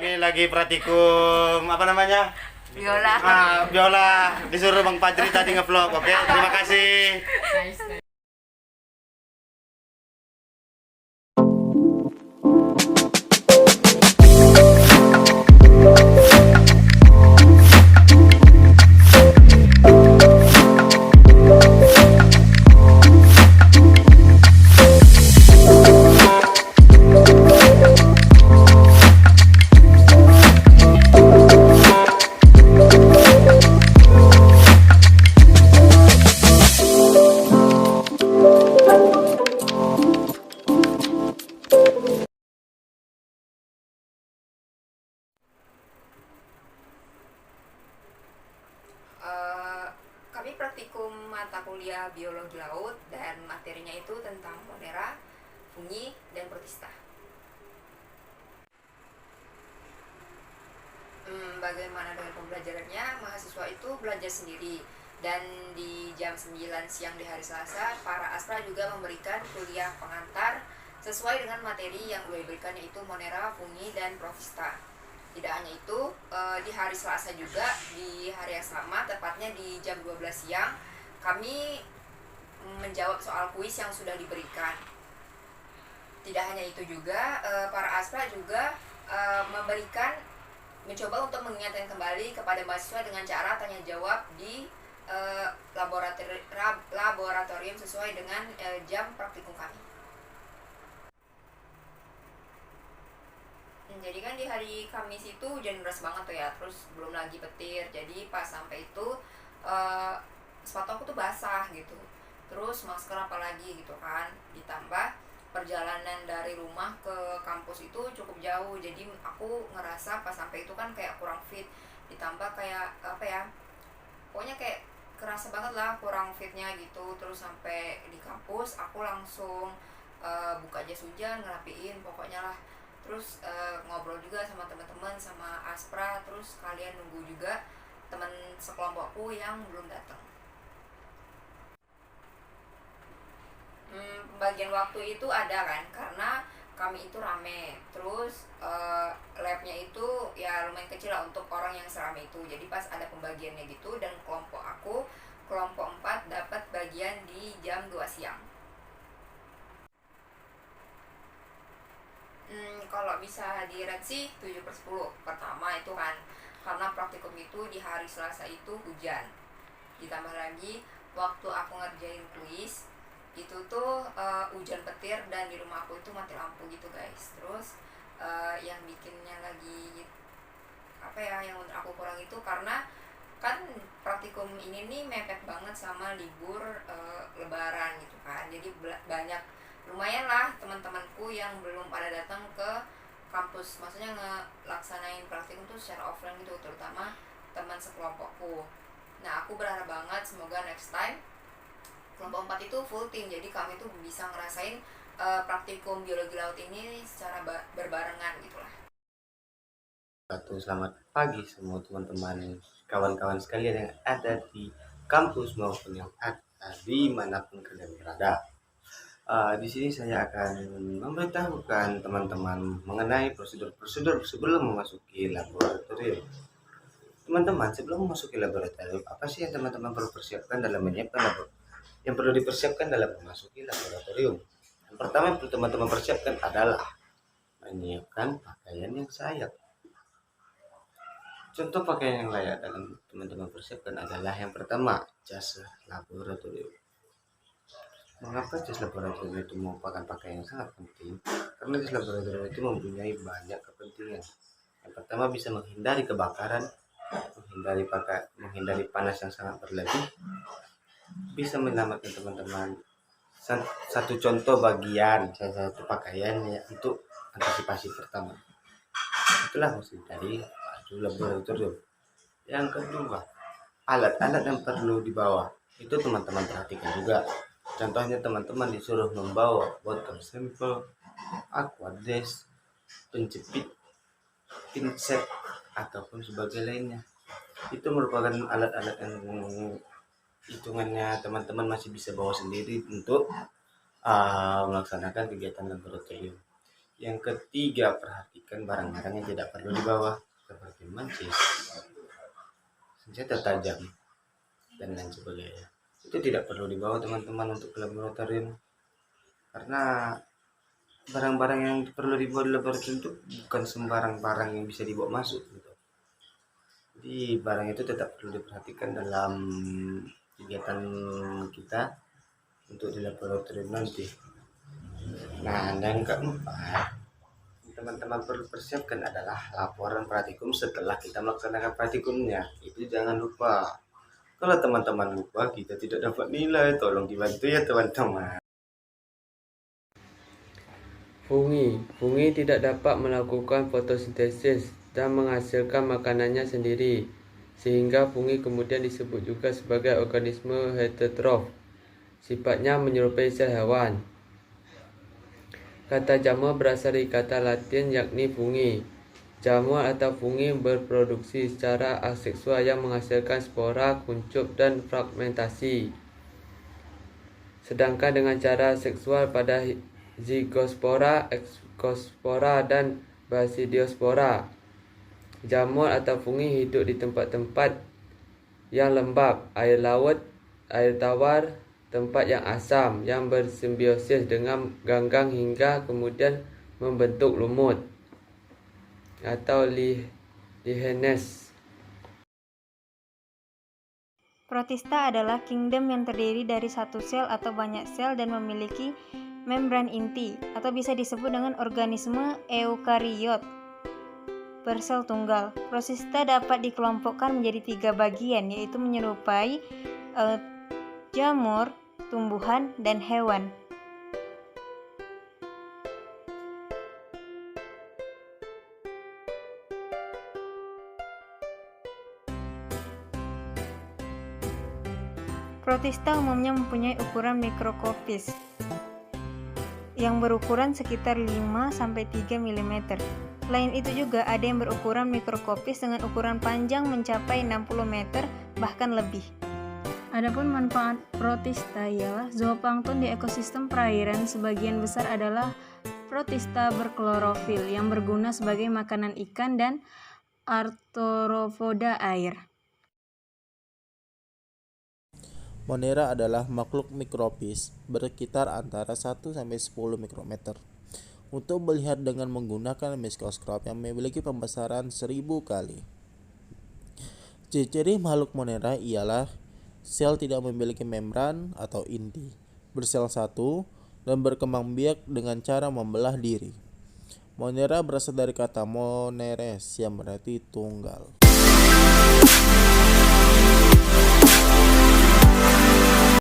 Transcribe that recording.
Ini lagi praktikum apa namanya? Biola. Biola disuruh Bang Fajri tadi ngevlog. Oke, terima kasih. Nice. Kami praktikum mata kuliah biologi laut dan materinya itu tentang monera, fungi, dan protista. Bagaimana dengan pembelajarannya? Mahasiswa itu belajar sendiri dan di jam 9 siang di hari Selasa, para astra juga memberikan kuliah pengantar sesuai dengan materi yang diberikan, yaitu monera, fungi, dan protista. Tidak hanya itu, di hari Selasa juga, di hari yang sama, tepatnya di jam 12 siang, kami menjawab soal kuis yang sudah diberikan. Tidak hanya itu juga, para astra juga mencoba untuk mengingatkan kembali kepada mahasiswa dengan cara tanya jawab di laboratorium sesuai dengan jam praktikum kami. Jadi kan di hari Kamis itu hujan deras banget tuh ya, terus belum lagi petir, jadi pas sampai itu sepatu aku tuh basah gitu, terus masker apalagi gitu kan, ditambah perjalanan dari rumah ke kampus itu cukup jauh, jadi aku ngerasa pas sampai itu kan kayak kurang fit, ditambah kayak apa ya, pokoknya kayak kerasa banget lah kurang fitnya gitu. Terus sampai di kampus aku langsung buka jas hujan, ngerapiin pokoknya lah, terus ngobrol juga sama teman-teman, sama aspra, terus kalian nunggu juga teman sekelompokku yang belum datang. Pembagian waktu itu ada kan, karena kami itu rame, terus labnya itu ya lumayan kecil lah untuk orang yang serame itu, jadi pas ada pembagiannya gitu, dan kelompok aku, kelompok 4 dapat bagian di jam 2 siang. Kalau bisa di-rate sih 7/10. Pertama itu kan karena praktikum itu di hari Selasa itu hujan, ditambah lagi waktu aku ngerjain kuis itu tuh hujan petir, dan di rumah aku itu mati lampu gitu guys. Terus yang bikinnya lagi apa ya, yang menurut aku kurang itu karena kan praktikum ini nih mepet banget sama libur lebaran gitu kan, jadi banyak, lumayan lah teman-temanku yang belum pada datang ke kampus, maksudnya ngelaksanain praktikum tuh secara offline gitu, terutama teman sekelompokku. Nah aku berharap banget semoga next time kelompok 4 itu full team, jadi kami tuh bisa ngerasain praktikum biologi laut ini secara berbarengan gitulah. Selamat pagi semua teman-teman, kawan-kawan sekalian yang ada di kampus maupun yang ada dimanapun kalian berada. Di sini saya akan memberitahukan teman-teman mengenai prosedur-prosedur sebelum memasuki laboratorium. Teman-teman, sebelum memasuki laboratorium, apa sih yang teman-teman perlu persiapkan dalam menyiapkan laboratorium? Yang perlu dipersiapkan dalam memasuki laboratorium, yang pertama yang perlu teman-teman persiapkan adalah menyiapkan pakaian yang layak. Contoh pakaian yang layak dalam teman-teman persiapkan adalah yang pertama, jas laboratorium. Mengapa jas laboratorium itu merupakan pakaian yang sangat penting? Karena jas laboratorium itu mempunyai banyak kepentingan. Yang pertama, bisa menghindari kebakaran, menghindari panas yang sangat berlebih, bisa menyelamatkan teman-teman. Satu contoh bagian salah satu pakaian ya untuk antisipasi pertama, itulah maksud dari baju laboratorium. Yang kedua, alat-alat yang perlu dibawa itu teman-teman perhatikan juga. Contohnya teman-teman disuruh membawa botol sampel, aquades, penjepit, pinset, ataupun sebagai lainnya. Itu merupakan alat-alat yang hitungannya teman-teman masih bisa bawa sendiri untuk melaksanakan kegiatan laboratorium. Yang ketiga, perhatikan barang-barang yang tidak perlu dibawa, seperti mancis, senjata tajam, dan lain sebagainya. Itu tidak perlu dibawa teman-teman untuk ke laboratorium, karena barang-barang yang perlu dibawa di laboratorium itu bukan sembarang barang yang bisa dibawa masuk gitu. Jadi barang itu tetap perlu diperhatikan dalam kegiatan kita untuk di laboratorium nanti. Nah, dan yang keempat, teman-teman perlu persiapkan adalah laporan praktikum setelah kita melaksanakan praktikumnya. Itu jangan lupa. Kalau teman-teman lupa, kita tidak dapat nilai. Tolong dibantu ya teman-teman. Fungi tidak dapat melakukan fotosintesis dan menghasilkan makanannya sendiri, sehingga fungi kemudian disebut juga sebagai organisme heterotrof. Sifatnya menyerupai sel hewan. Kata jamur berasal dari kata Latin yakni fungi. Jamur atau fungi berproduksi secara aseksual yang menghasilkan spora, kuncup, dan fragmentasi. Sedangkan dengan cara seksual pada Zygospora, Exospora, dan Basidiospora. Jamur atau fungi hidup di tempat-tempat yang lembab, air laut, air tawar, tempat yang asam, yang bersimbiosis dengan ganggang hingga kemudian membentuk lumut atau lichenes. Protista adalah kingdom yang terdiri dari satu sel atau banyak sel dan memiliki membran inti, atau bisa disebut dengan organisme eukariot bersel tunggal. Protista dapat dikelompokkan menjadi 3 bagian, yaitu menyerupai jamur, tumbuhan, dan hewan. Protista umumnya mempunyai ukuran mikroskopis yang berukuran sekitar 5-3 mm. Selain itu juga ada yang berukuran mikroskopis dengan ukuran panjang mencapai 60 meter bahkan lebih. Adapun manfaat protista ialah zooplankton di ekosistem perairan sebagian besar adalah protista berklorofil yang berguna sebagai makanan ikan dan arthropoda air. Monera adalah makhluk mikropis berkitar antara 1-10 mikrometer. Untuk melihat dengan menggunakan mikroskop yang memiliki pembesaran 1000 kali. Ciri-ciri makhluk Monera ialah sel tidak memiliki membran atau inti, bersel satu, dan berkembang biak dengan cara membelah diri. Monera berasal dari kata moneres yang berarti tunggal.